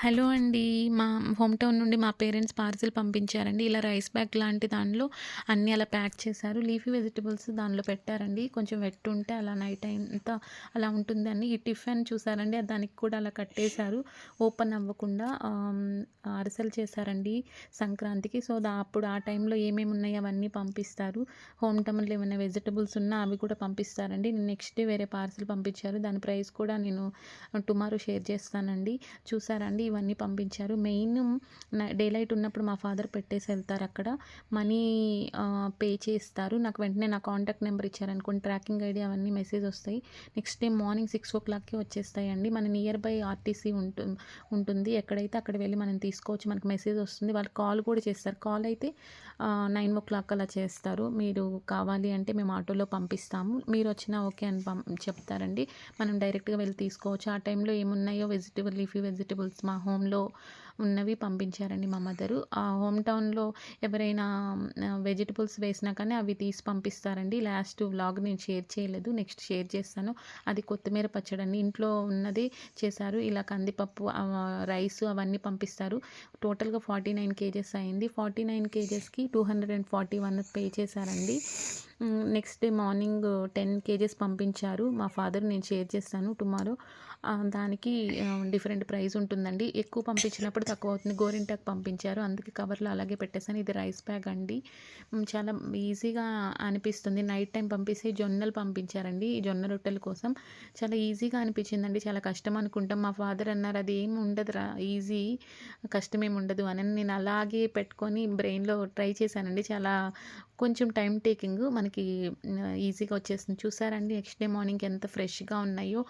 Hello అండి. మా home town నుండి మా పేరెంట్స్ పార్సిల్ పంపించారండి. ఇలా రైస్ బ్యాగ్ లాంటి దాంట్లో అన్నీ అలా ప్యాక్ చేశారు. లీఫీ వెజిటబుల్స్ దానిలో పెట్టారండి. కొంచెం వెట్ ఉంటే అలా నైట్ అంతా అలా ఉంటుందని. ఈ టిఫిన్ చూసారండి దానికి కూడా అలా కట్టేశారు. ఓపెన్ అవ్వకుండా అరిసెలు చేశారండి సంక్రాంతికి. సో, అప్పుడు ఆ టైంలో ఏమేమి ఉన్నాయో అవన్నీ పంపిస్తారు. హోమ్ టౌన్‌లో ఏమైనా వెజిటబుల్స్ ఉన్నా అవి కూడా పంపిస్తారండి. నెక్స్ట్ డే వేరే పార్సిల్ పంపించారు. దాని ప్రైస్ కూడా నేను టుమారో షేర్ చేస్తానండి. చూసారా అండి ఇవన్నీ పంపించారు. మెయిన్ డే లైట్ ఉన్నప్పుడు మా ఫాదర్ పెట్టేసి వెళ్తారు అక్కడ. మనీ పే చేస్తారు. నాకు వెంటనే నా కాంటాక్ట్ నెంబర్ ఇచ్చారనుకోండి ట్రాకింగ్ ఐడీ అవన్నీ మెసేజ్ వస్తాయి. నెక్స్ట్ డే మార్నింగ్ 6:00కి వచ్చేస్తాయండి. మన నియర్ బై ఆర్టీసీ ఉంటుంది. ఎక్కడైతే అక్కడ వెళ్ళి మనం తీసుకోవచ్చు. మనకు మెసేజ్ వస్తుంది. వాళ్ళు కాల్ కూడా చేస్తారు. కాల్ అయితే 9:00 అలా చేస్తారు. మీరు కావాలి అంటే మేము ఆటోలో పంపిస్తాము. మీరు వచ్చినా ఓకే అని చెప్తారండి. మనం డైరెక్ట్‌గా వెళ్ళి తీసుకోవచ్చు. ఆ టైంలో ఏమున్నాయో లీఫీ వెజిటబుల్స్ మా హోమ్‌లో ఉన్నవి పంపించారండి మా మదరు. ఆ హోమ్ టౌన్‌లో ఎవరైనా వెజిటబుల్స్ వేసినా కానీ అవి తీసి పంపిస్తారండి. లాస్ట్ వ్లాగ్ నేను షేర్ చేయలేదు. నెక్స్ట్ షేర్ చేస్తాను. అది కొత్తిమీర పచ్చడండి. ఇంట్లో ఉన్నది చేశారు. ఇలా కందిపప్పు, రైస్ అవన్నీ పంపిస్తారు. టోటల్‌గా 49 కేజెస్ అయింది. 49 కేజెస్‌కి 241 పే చేశారండి. నెక్స్ట్ డే మార్నింగ్ 10 కేజెస్ పంపించారు. మా ఫాదర్ నేను షేర్ చేస్తాను టుమారో. దానికి డిఫరెంట్ ప్రైస్ ఉంటుందండి. ఎక్కువ పంపించినప్పుడు తక్కువ అవుతుంది. గోరింటాకు పంపించారు. అందుకే కవర్‌లో అలాగే పెట్టేసాను. ఇది రైస్ బ్యాగ్ అండి. చాలా ఈజీగా అనిపిస్తుంది. నైట్ టైం పంపిస్తే జొన్నలు పంపించారండి. ఈ జొన్న రొట్టెల కోసం. చాలా ఈజీగా అనిపించిందండి. చాలా కష్టం అనుకుంటాం. మా ఫాదర్ అన్నారు అది ఏమి ఉండదురా ఈజీ కష్టమేమి ఉండదు అని. నేను అలాగే పెట్టుకొని బ్రెయిన్‌లో ట్రై చేశానండి. చాలా కొంచెం టైమ్ టేకింగ్ మనకి ఈజీగా వచ్చేస్తుంది. చూసారండి నెక్స్ట్ డే మార్నింగ్ ఎంత ఫ్రెష్‌గా ఉన్నాయో.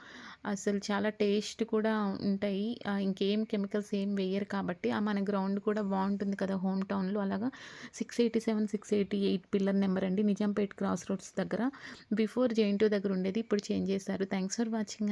అసలు చాలా టేస్ట్ కూడా ఉంటాయి. ఇంకేం కెమికల్స్ ఏం వేయరు కాబట్టి మన గ్రౌండ్ కూడా బావుంటుంది కదా హోమ్ టౌన్‌లో. అలాగా 687, 688 పిల్లర్ నెంబర్ అండి. నిజాంపేట్ క్రాస్ రోడ్స్ దగ్గర. బిఫోర్ జేఎన్‌టీయూ దగ్గర ఉండేది. ఇప్పుడు చేంజ్ చేశారు. Thanks for watching.